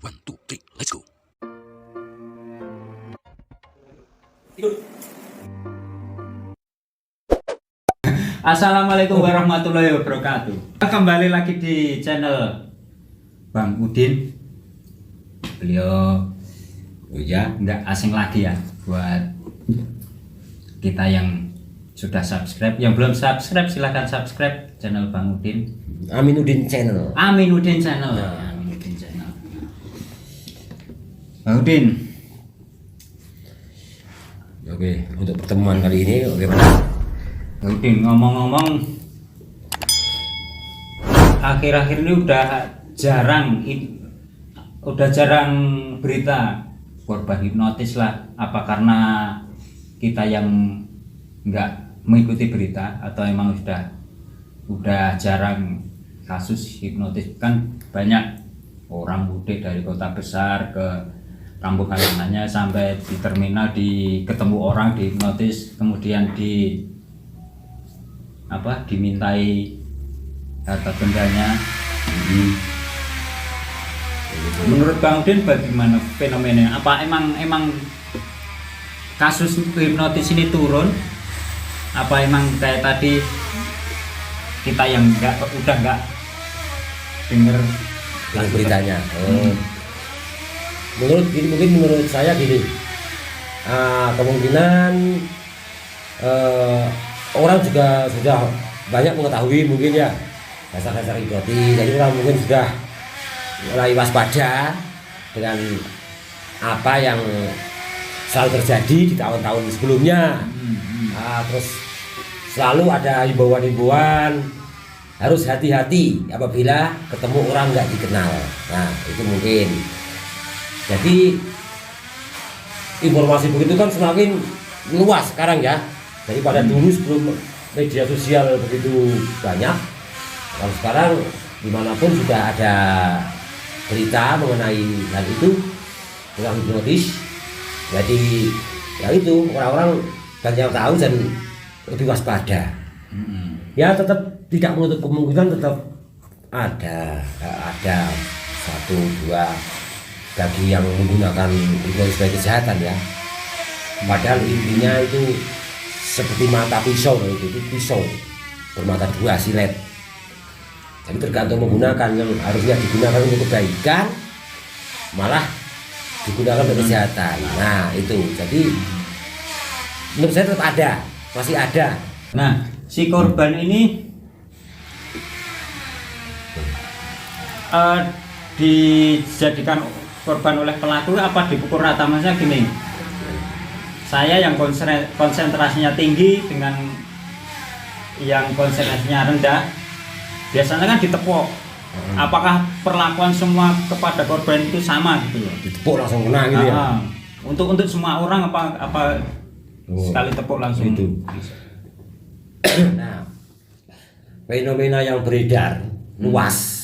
One, two, three, let's go. Assalamualaikum warahmatullahi wabarakatuh. Kembali lagi di channel Bang Udin. Beliau ya nggak asing lagi ya buat kita yang sudah subscribe. Yang belum subscribe silahkan subscribe channel Bang Udin. Aminuddin Channel. Aminuddin Channel. Aminuddin Channel. Bang Udin. Oke, untuk pertemuan kali ini bagaimana? Bang Udin, ngomong-ngomong, akhir-akhir ini udah jarang berita korban hipnotis lah. Apa karena kita yang nggak mengikuti berita atau emang udah jarang kasus hipnotis? Kan banyak orang mudik dari kota besar ke kampung halamannya sampai di terminal ketemu orang dihipnotis, kemudian dimintai harta bendanya. Menurut Bang Udin bagaimana fenomenanya? Apa emang kasus hipnotis ini turun? Apa emang kayak tadi kita yang udah nggak dengar beritanya? Menurut saya gini, kemungkinan orang juga sudah banyak mengetahui mungkin ya dasar-dasar hipnotis, jadi orang mungkin sudah mulai waspada dengan apa yang selalu terjadi di tahun-tahun sebelumnya. Terus selalu ada himbauan-himbauan harus hati-hati apabila ketemu orang nggak dikenal. Nah itu mungkin. Jadi informasi begitu kan semakin luas sekarang ya, daripada dulu sebelum media sosial begitu banyak. Kalau sekarang dimanapun sudah ada berita mengenai hal itu, tentang hipnotis. Jadi ya itu orang-orang banyak tahu dan lebih waspada. Ya tetap tidak menutup kemungkinan tetap ada satu dua bagi yang menggunakan hipnotis sebagai kejahatan ya. Padahal intinya itu seperti mata pisau, itu pisau bermata dua, silet. Jadi tergantung menggunakan, yang harusnya digunakan untuk kebaikan malah digunakan untuk kejahatan. Nah itu jadi menurut saya tetap ada, masih ada. Nah si korban ini dijadikan korban oleh pelaku apa dipukul rata? Maksudnya gini, saya yang konsentrasinya tinggi dengan yang konsentrasinya rendah biasanya kan ditepuk. Apakah perlakuan semua kepada korban itu sama gitu loh? Ditepuk langsung kena gitu ya? Untuk semua orang apa sekali tepuk langsung itu. Nah, fenomena yang beredar luas.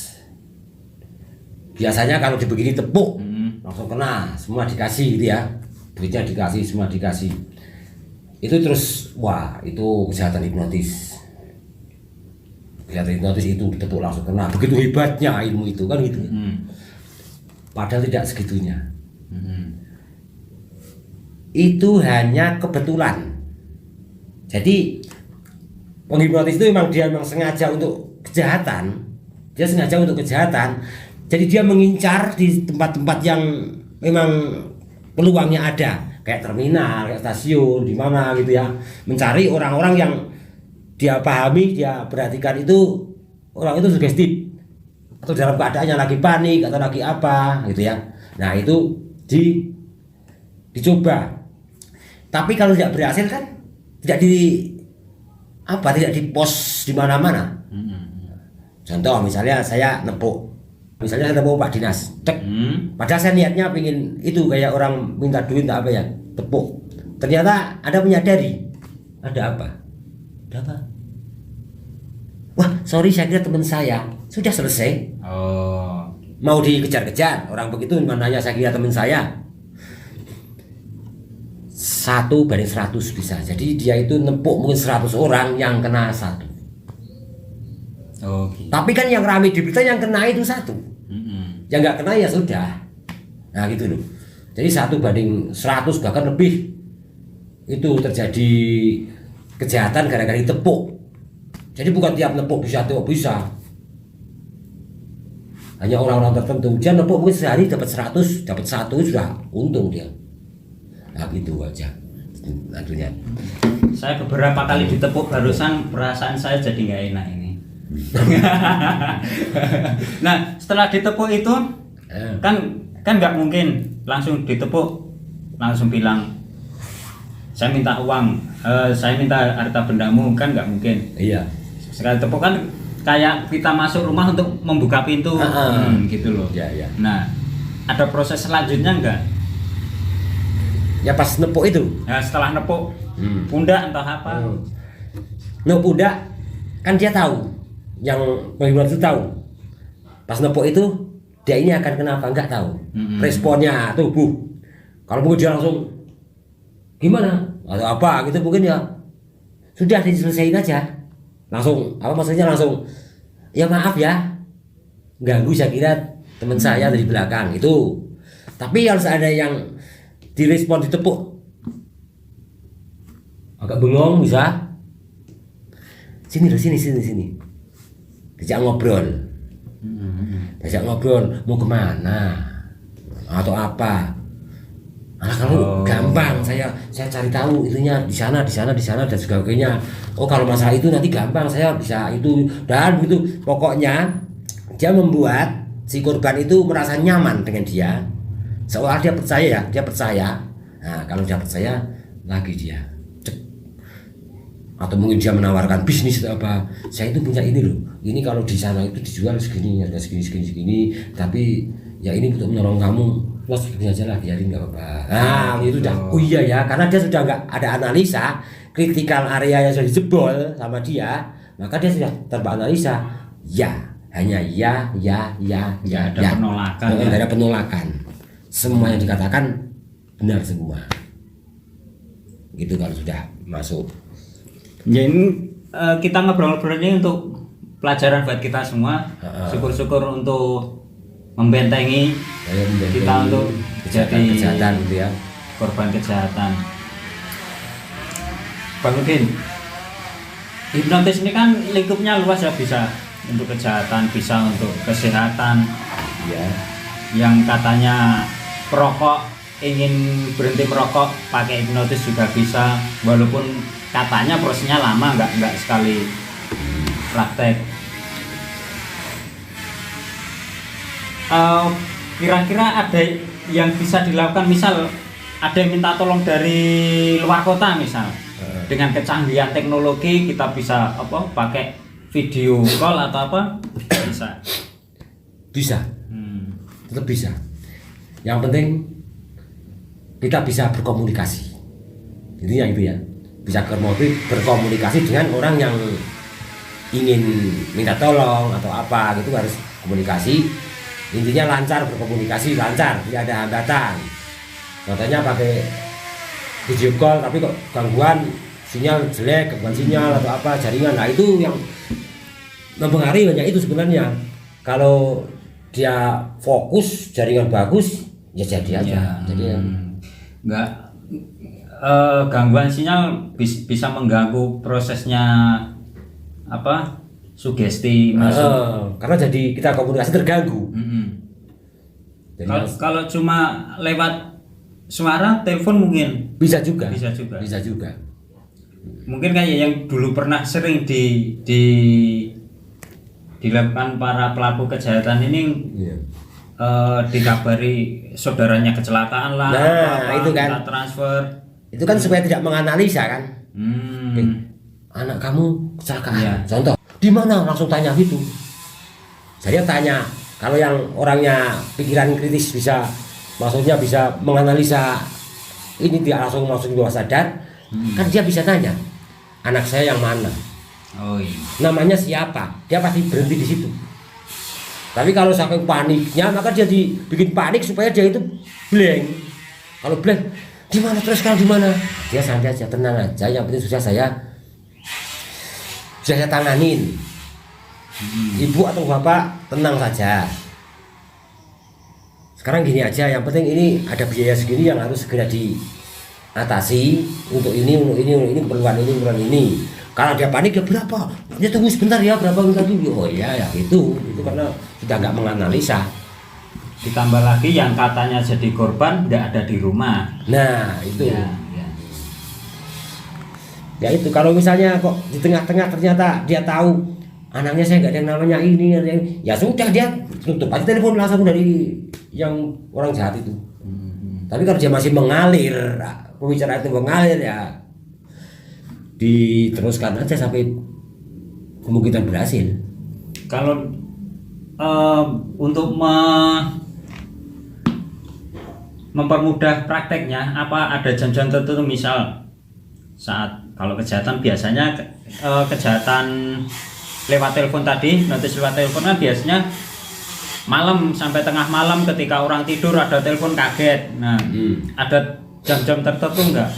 Biasanya kalau dibegini tepuk langsung kena, semua dikasih gitu ya, duitnya dikasih, semua dikasih. Itu terus wah itu kejahatan hipnotis. Kejahatan hipnotis itu ditepuk langsung kena, begitu hebatnya ilmu itu kan gitu. Padahal tidak segitunya. Itu hanya kebetulan. Jadi penghipnotis itu dia memang sengaja untuk kejahatan. Dia sengaja untuk kejahatan. Jadi dia mengincar di tempat-tempat yang memang peluangnya ada, kayak terminal, kayak stasiun, di mana gitu ya. Mencari orang-orang yang dia pahami, dia perhatikan itu orang itu sugestif atau dalam keadaannya lagi panik atau lagi apa gitu ya. Nah itu dicoba. Tapi kalau tidak berhasil kan tidak dipost di mana-mana. Contoh misalnya saya nepuk Pak Dinas, padahal saya niatnya pengen itu kayak orang minta duit tak apa ya, tepuk. Ternyata Anda menyadari ada apa? Wah sorry saya kira teman saya, sudah selesai. Mau dikejar-kejar orang begitu, mananya saya kira teman saya. 1:100 bisa. Jadi dia itu nepuk mungkin 100 orang yang kena 1. Okay. Tapi kan yang ramai di berita yang kena itu 1. Yang nggak kena ya sudah. Nah gitu loh. Jadi 1 banding 100 bahkan lebih itu terjadi kejahatan gara-gara ditepuk. Jadi bukan tiap nepuk bisa tuh bisa. Hanya orang-orang tertentu. Dia nepuk mungkin sehari dapat 100, dapat 1 sudah untung dia. Nah gitu aja. Akhirnya. Saya beberapa kali ditepuk barusan perasaan saya jadi nggak enak ini. Nah setelah ditepuk itu kan nggak mungkin langsung ditepuk langsung bilang saya minta uang, saya minta harta bendamu, kan nggak mungkin. Iya. Sekali tepuk kan kayak kita masuk rumah untuk membuka pintu, gitu loh. Iya, iya. Nah ada proses selanjutnya nggak? Ya pas nepuk itu. Nah, setelah nepuk pundak entah apa. Nepuk pundak kan dia tahu, yang penghibur itu tahu. Pas nepuk itu dia ini akan kenapa nggak tahu. Responnya tubuh. Kalau mungkin dia langsung gimana atau apa gitu mungkin ya sudah diselesaikan aja. Langsung apa maksudnya langsung ya maaf ya ganggu saya kira teman saya dari belakang itu. Tapi harus ada yang direspon ditepuk agak bengong bisa sini loh sini diajak ngobrol mau kemana atau apa. Nah, kalau gampang saya cari tahu itunya di sana dan sebagainya. Oh kalau masalah itu nanti gampang saya bisa itu dan begitu. Pokoknya dia membuat si korban itu merasa nyaman dengan dia. Seolah dia percaya. Nah kalau dia percaya lagi dia cek. Atau mungkin dia menawarkan bisnis atau apa. Saya itu punya ini loh. Ini kalau di sana itu dijual segini harga segini. Tapi ya ini untuk menolong kamu. Los begini aja lah biarin nggak apa-apa. Nah itu udah. Oh iya ya karena dia sudah nggak ada analisa kritikal area yang sudah dijebol sama dia. Maka dia sudah tanpa analisa. Ya hanya ya. Ada penolakan. Tidak ada penolakan. Semua yang dikatakan benar semua. Gitu kalau sudah masuk. Ya ini kita ngobrol-ngobrol ini untuk pelajaran buat kita semua. Syukur-syukur untuk membentengi kita untuk kejahatan gitu ya. Korban kejahatan. Bang Udin, hipnotis ini kan lingkupnya luas ya, bisa untuk kejahatan, bisa untuk kesehatan. Ya. Yang katanya perokok ingin berhenti merokok pakai hipnotis juga bisa, walaupun katanya prosesnya lama, nggak sekali praktek. Kira-kira ada yang bisa dilakukan, misal ada yang minta tolong dari luar kota misal, dengan kecanggihan teknologi kita bisa pakai video call atau apa bisa. Tetap bisa. Yang penting kita bisa berkomunikasi. Intinya itu ya, bisa berkomunikasi dengan orang yang ingin minta tolong atau apa gitu, harus komunikasi. Intinya lancar berkomunikasi, lancar, tidak ada hambatan. Contohnya pakai video call tapi kok gangguan sinyal jelek, gangguan sinyal atau apa jaringan. Nah itu yang mempengaruhi banyak itu sebenarnya. Kalau dia fokus jaringan bagus ya jadi aja. Jadi enggak gangguan sinyal bisa mengganggu prosesnya sugesti masuk. Karena jadi kita komunikasi terganggu. Kalau cuma lewat suara telepon mungkin bisa juga. Mungkin kayak yang dulu pernah sering dilakukan para pelaku kejahatan ini, dikabari saudaranya kecelakaan lah, itu kan transfer. Itu kan supaya tidak menganalisa kan. Anak kamu kecelakaan. Ya. Contoh, di mana langsung tanya gitu. Saya tanya, kalau yang orangnya pikiran kritis bisa menganalisa ini, dia langsung masuk bawah sadar, kan dia bisa tanya, anak saya yang mana? Oh iya. Namanya siapa? Dia pasti berhenti di situ. Tapi kalau saking paniknya, maka dia dibikin panik supaya dia itu blank. Kalau blank, di mana terus sekarang di mana? Dia santai aja, tenang aja. Yang penting sudah saya tanganin. Ibu atau bapak tenang saja. sekarang gini aja, yang penting ini ada biaya segini yang harus segera diatasi untuk ini keperluan ini. Kalau dia panik, ya berapa? Ya tunggu sebentar ya, berapa minta dulu. Oh iya ya itu karena sudah nggak menganalisa. Ditambah lagi yang katanya jadi korban nggak ada di rumah. Nah itu. Ya. Ya itu, kalau misalnya kok di tengah-tengah ternyata dia tahu anaknya saya nggak ada yang namanya ini, ya sudah dia tutup aja telepon langsung dari yang orang jahat itu. Tapi kalau dia masih mengalir, pembicaraan itu mengalir, ya diteruskan aja sampai kemungkinan berhasil. Kalau untuk mempermudah prakteknya, apa ada jam-jam tertentu, misal saat kalau kejahatan biasanya kejahatan lewat telepon tadi, notis lewat telepon kan biasanya malam sampai tengah malam ketika orang tidur ada telepon kaget. Nah, ada jam-jam tertentu enggak?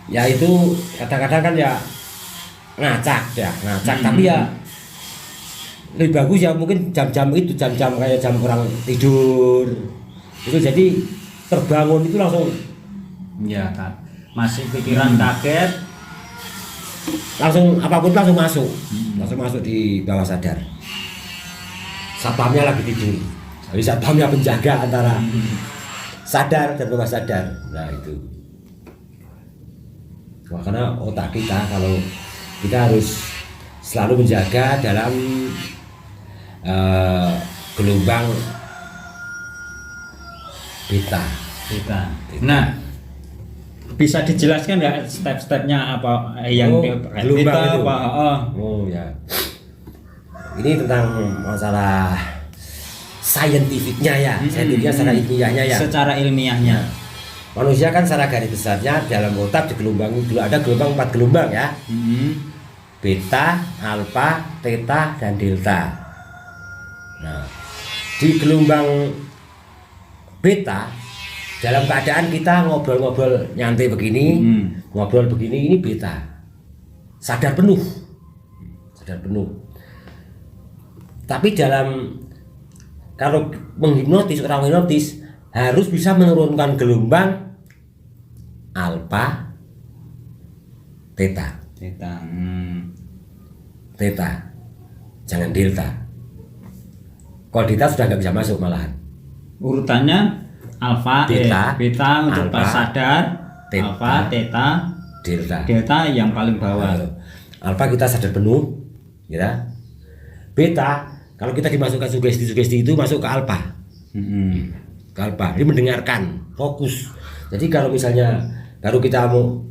Ya itu kadang-kadang kan ya ngacak, tapi ya lebih bagus ya mungkin jam-jam itu, jam-jam kayak jam orang tidur itu, jadi terbangun itu langsung ya kan, masih pikiran kaget, langsung apapun langsung masuk di bawah sadar. Satpamnya lagi tidur, jadi satpamnya penjaga antara sadar dan bawah sadar. Nah itu, karena otak kita, kalau kita harus selalu menjaga dalam gelombang beta. Nah, bisa dijelaskan nggak step-stepnya apa yang gelombang beta itu? apa? Oh ya, ini tentang masalah saintifiknya ya, saintifiknya secara ilmiahnya ya. Secara ilmiahnya. Manusia kan secara garis besarnya dalam otak di gelombang itu ada gelombang 4 gelombang ya. Beta, alfa, theta, dan delta. Nah, di gelombang beta, dalam keadaan kita ngobrol-ngobrol nyantai begini, ngobrol begini, ini beta. Sadar penuh. Tapi kalau menghipnotis, orang menghipnotis harus bisa menurunkan gelombang alfa, theta. Theta, jangan delta. Kalau delta sudah nggak bisa masuk malahan. Urutannya alfa, beta untuk pas sadar, theta, alfa, theta, delta yang paling bawah. Alfa kita sadar penuh, ya. Beta kalau kita dimasukkan sugesti itu masuk ke alfa. Ke alfa, ini mendengarkan, fokus. Jadi kalau misalnya baru kita mau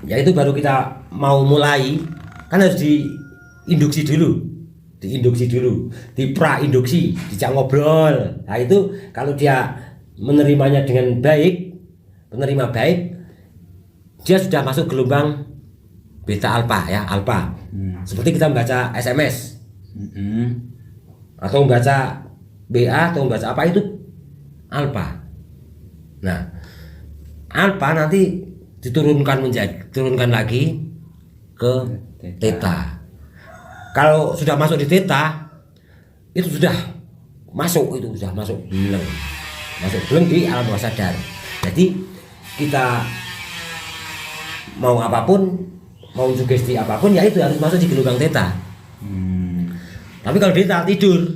ya itu baru kita mau mulai, kan harus diinduksi dulu, di pra-induksi, dijak ngobrol. Nah itu kalau dia menerimanya dengan baik, penerima baik, dia sudah masuk gelombang beta alfa ya, alfa. Seperti kita membaca SMS atau membaca BA atau membaca apa, itu alfa. Nah, alfa nanti diturunkan lagi ke theta. Kalau sudah masuk di theta, itu sudah masuk beleng di alam bawah sadar. Jadi kita mau apapun, mau sugesti apapun, ya itu harus masuk di gelombang theta. Tapi kalau theta tidur,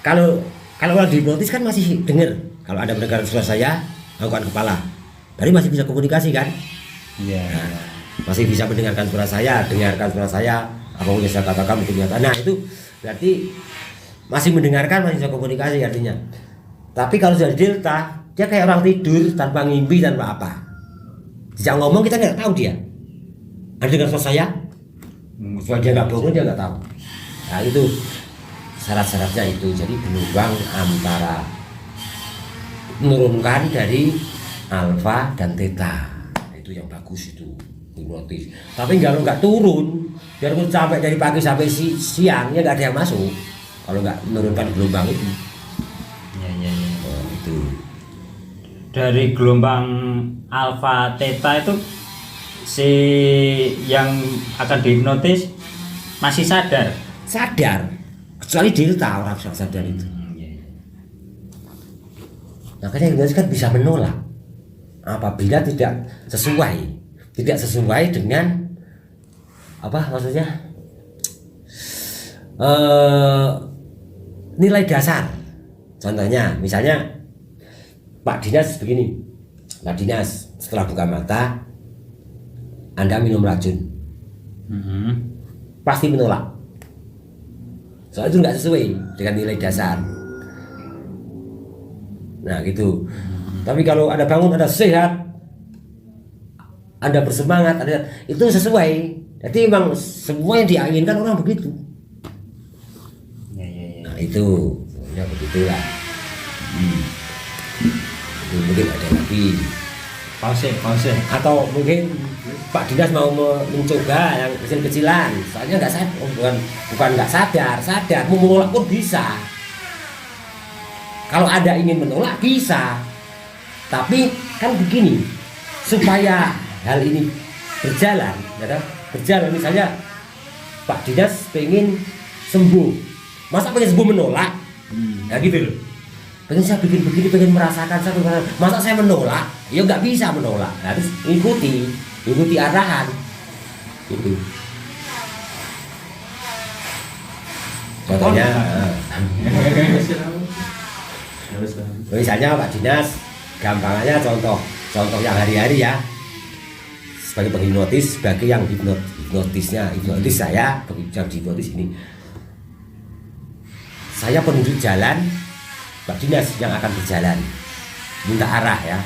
kalau orang dihipnotis kan masih dengar. Kalau ada mendengar suara saya, lakukan kepala, berarti masih bisa komunikasi kan? Iya. Nah, masih bisa mendengarkan suara saya, apa yang saya katakan mungkin nyata. Nah itu berarti masih mendengarkan, masih bisa komunikasi artinya. Tapi kalau sudah di delta, dia kayak orang tidur tanpa ngimpi, tanpa apa. Sejak ngomong kita nggak tahu dia. Ada dengar suara saya, soal dia nggak bangun, dia nggak tahu. Nah itu syarat-syaratnya itu. Jadi gelombang antara menurunkan dari alfa dan theta, itu yang bagus itu hipnotis. Tapi kalau nggak turun, biarpun sampai dari pagi sampai siang, ya nggak ada yang masuk kalau nggak menurunkan gelombang itu. Ya. Oh, itu Dari gelombang alfa, theta itu si yang akan dihipnotis masih sadar. sadar, kecuali delta orang sadar itu. Makanya hipnotis kan bisa menolak apabila tidak sesuai dengan apa maksudnya nilai dasar. Contohnya, misalnya Pak Dinas begini, Pak Dinas setelah buka mata Anda minum racun, pasti menolak. Soalnya itu nggak sesuai dengan nilai dasar. Nah gitu. Tapi kalau Anda bangun, Anda sehat, Anda bersemangat, itu sesuai. Jadi memang semua yang diinginkan orang begitu. Nah itu ya begitulah. Mungkin ada lagi. Pause. Atau mungkin Pak Dinas mau mencoba yang kecil-kecilan, soalnya nggak sadar, bukan nggak sadar, mau menolak pun bisa. Kalau ada ingin menolak bisa, tapi kan begini, supaya hal ini berjalan, misalnya Pak Dinas pengen sembuh, masa pengen sembuh menolak, ya gitu loh. Pengen saya bikin begini, pengen merasakan satu, masa saya menolak, ya nggak bisa menolak, harus ikuti arahan, gitu. Contohnya, misalnya Pak Dinas, gampangannya contoh yang hari-hari ya, sebagai penghipnotis, sebagai yang hipnotis saya, yang hipnotis ini, saya penunjuk jalan, Pak Dinas yang akan berjalan, minta arah ya,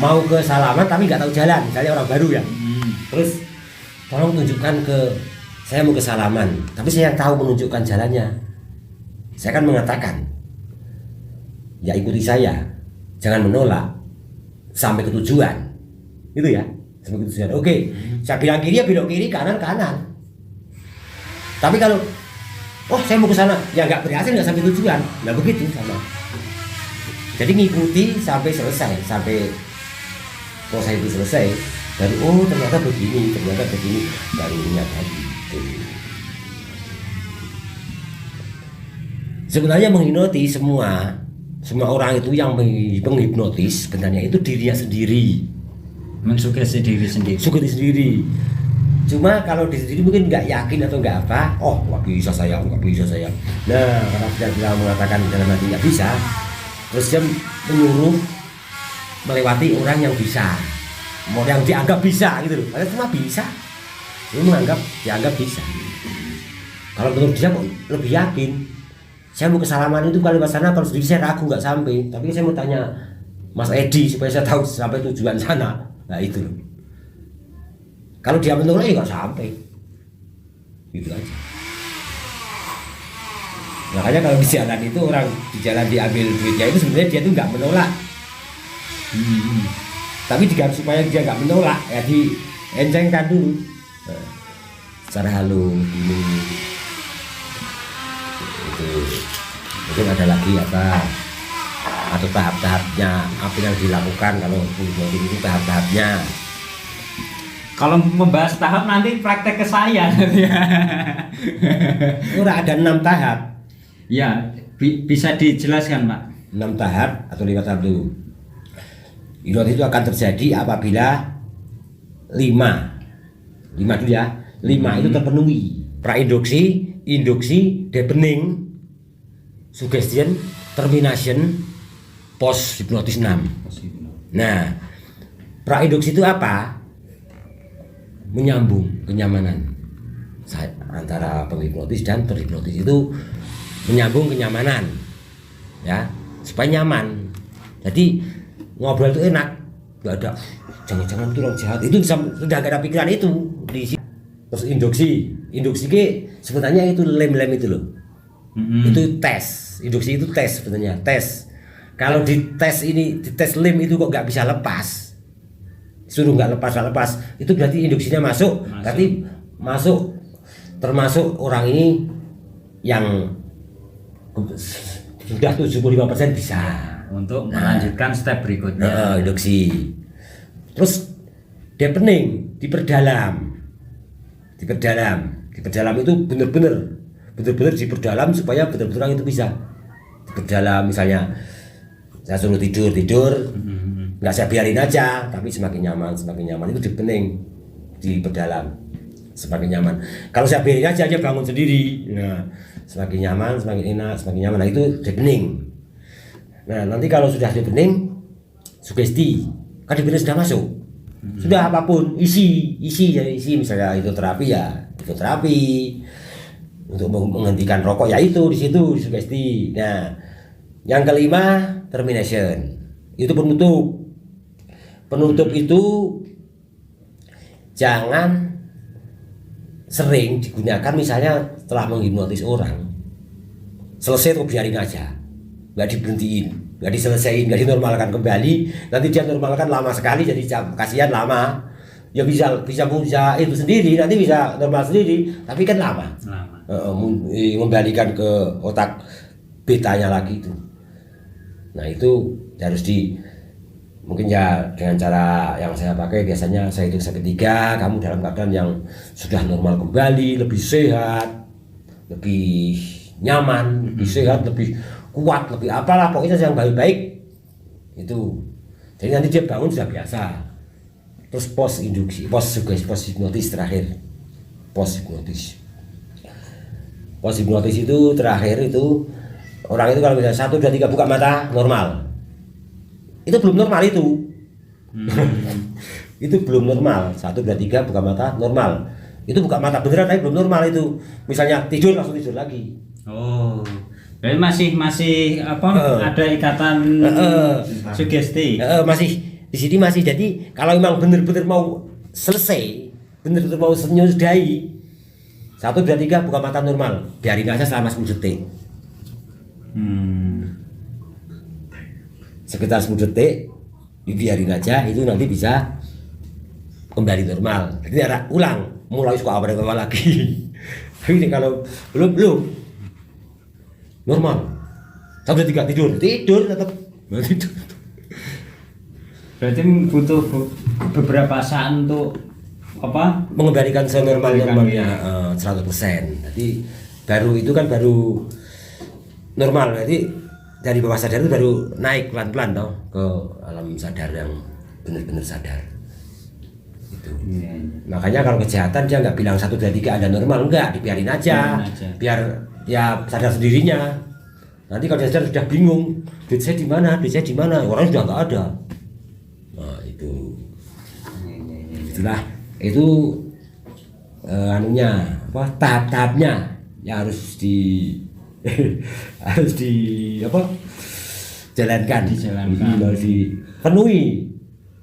mau ke Salaman tapi nggak tahu jalan, misalnya orang baru ya, terus tolong tunjukkan saya mau ke Salaman, tapi saya yang tahu menunjukkan jalannya, saya akan mengatakan, ya ikuti saya, jangan menolak sampai ke tujuan, itu ya, sampai ke tujuan. Oke, saya bilang kiri ya belok kiri, kanan. Tapi kalau saya mau ke sana, ya nggak berhasil, nggak sampai tujuan, nah begitu sama. Jadi ngikuti sampai selesai, sampai proses itu selesai. Dari ternyata begini, baru ingat lagi. Sebenarnya menghipnotis semua orang itu yang menghipnotis sebenarnya itu dirinya sendiri, mensugesti diri sendiri. Cuma kalau diri sendiri mungkin nggak yakin atau nggak apa, nggak bisa saya. Nah, karena sudah bilang mengatakan dalam hati nggak bisa, terus dia menyuruh melewati orang yang bisa, mau yang dianggap bisa gitu loh. Karena cuma bisa, dia dianggap bisa. Kalau menurut dia lebih yakin. Saya mau ke Salaman itu kali sana, kalau sendiri saya ragu nggak sampai. Tapi saya mau tanya Mas Edi supaya saya tahu sampai tujuan sana. Nah itu loh. Kalau dia menolak ya nggak sampai, gitu aja. Makanya kalau di jalan itu orang di jalan diambil duitnya itu sebenarnya dia tuh nggak menolak. Tapi supaya dia nggak menolak ya diencengkan dulu. Nah, secara halus ini. Itu mungkin ada lagi atau tahap-tahapnya apa yang dilakukan kalau itu tahap-tahapnya. Kalau membahas tahap nanti praktek ke saya. Udah ada 6 tahap. Ya, bisa dijelaskan Pak. 6 tahap atau 5 tahap dulu. Hipnotis itu akan terjadi apabila 5 dulu ya. 5 itu terpenuhi. Prainduksi, induksi, deepening, suggestion, termination, post hipnotis 6. Nah, prainduksi itu apa? Menyambung kenyamanan antara penghipnotis dan terhipnotis, itu menyambung kenyamanan ya, supaya nyaman. Jadi ngobrol itu enak, nggak ada jangan-jangan itu orang jahat, itu sudah gak ada pikiran itu di sini. Terus induksi sebenarnya itu lem itu loh. Itu tes, induksi itu tes sebenarnya, tes. Kalau di tes lem itu kok nggak bisa lepas, suruh nggak lepas, itu berarti induksinya masuk. Berarti masuk, termasuk orang ini yang sudah 75% bisa untuk melanjutkan step berikutnya. Induksi. Terus deepening, diperdalam. Diperdalam itu benar-benar diperdalam supaya betul-betul orang itu bisa diperdalam. Misalnya saya suruh tidur, nggak saya biarin aja, tapi semakin nyaman itu dipening, diperdalam, semakin nyaman. Kalau saya biarin aja dia bangun sendiri, nah semakin nyaman, semakin enak, semakin nyaman, nah itu dipening. Nah nanti kalau sudah dipening, sugesti, kan dipening sudah masuk, sudah apapun isi misalnya itu terapi ya, itu terapi untuk menghentikan rokok ya itu di situ sugesti. Nah yang kelima termination, itu penutup itu jangan sering digunakan. Misalnya setelah menghipnotis orang selesai tuh biarin aja, nggak diberhentiin, nggak diselesaiin, nggak dinormalkan kembali. Nanti dia normalkan lama sekali, jadi kasihan lama. Ya bisa itu sendiri, nanti bisa normal sendiri, tapi kan lama. Mengembalikan ke otak betanya lagi itu. Nah itu harus mungkin ya dengan cara yang saya pakai biasanya saya hitung sampai 3, kamu dalam keadaan yang sudah normal kembali, lebih sehat, lebih nyaman, lebih sehat, lebih kuat, lebih apalah pokoknya yang baik-baik itu. Jadi nanti dia bangun sudah biasa. Terus post hipnotis terakhir. Post hipnotis itu terakhir itu orang itu kalau misalnya 1, 2, 3 buka mata normal, itu belum normal itu. Itu belum normal. 1, 2, 3 buka mata normal, itu buka mata beneran tapi belum normal itu. Misalnya tidur langsung tidur lagi. Oh, jadi masih ada ikatan sugesti. Masih di sini masih. Jadi kalau memang bener-bener mau selesai, bener-bener mau menyudahi, 1, 2, 3 buka mata normal, biarin aja selama 10 detik. Sekitar 10 detik dibiarin aja, itu nanti bisa kembali normal. Jadi ada ulang, mulai suka apa lagi. Ini kalau belum normal, 1, 2, 3 tidur tetap tidur. Berarti butuh beberapa saat untuk mengembalikan senormal-normalnya 100%. Jadi baru itu kan baru normal. Jadi dari bawah sadar itu baru naik pelan-pelan ke alam sadar yang benar-benar sadar. Itu. Makanya kalau kejahatan dia nggak bilang 1, 2, 3 ada normal, enggak, dibiarin aja. Biar ya sadar sendirinya. Nanti kalau dia sadar sudah bingung, duit saya di mana, orang sudah nggak ada. Nah itu, itulah itu tahap-tahapnya yang harus jalankan, harus dipenuhi.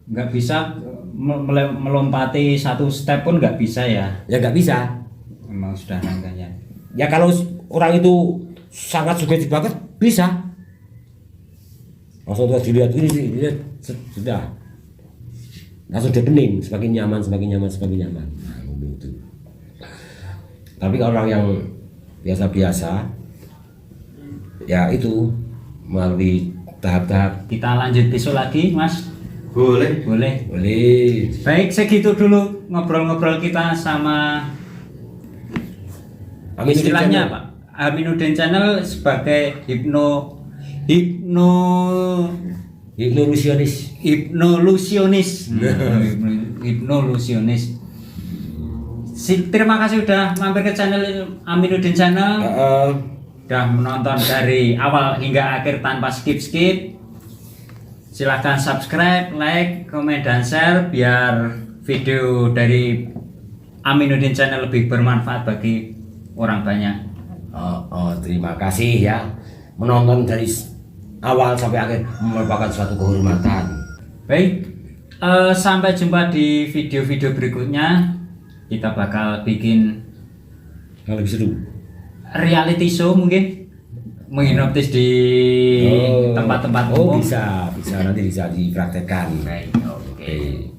Nggak bisa melompati satu step pun nggak bisa ya? Ya nggak bisa. Memang sudah rangkanya. Ya kalau orang itu sangat sugestif banget bisa. Langsung dilihat sudah. Langsung dia bening, semakin nyaman. Nah, itu. Tapi kalau orang yang biasa-biasa, ya itu melalui tahap-tahap. Kita lanjut besok lagi, Mas. Boleh. Baik, segitu dulu ngobrol-ngobrol kita sama Aminuddin istilahnya Channel. Pak. Aminuddin Channel sebagai hipnolusionis. Terima kasih udah mampir ke channel Aminuddin Channel. Udah menonton dari awal hingga akhir tanpa skip. Silahkan subscribe, like, komen, dan share biar video dari Aminuddin Channel lebih bermanfaat bagi orang banyak. Terima kasih ya, menonton dari awal sampai akhir merupakan suatu kehormatan. Baik, sampai jumpa di video-video berikutnya. Kita bakal bikin Yang lebih seru, reality show mungkin, menghipnotis di tempat-tempat umum. bisa nanti bisa dipraktekkan. Oke.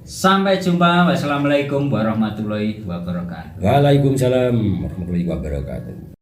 Sampai jumpa. Wassalamualaikum warahmatullahi wabarakatuh. Waalaikumsalam warahmatullahi wabarakatuh.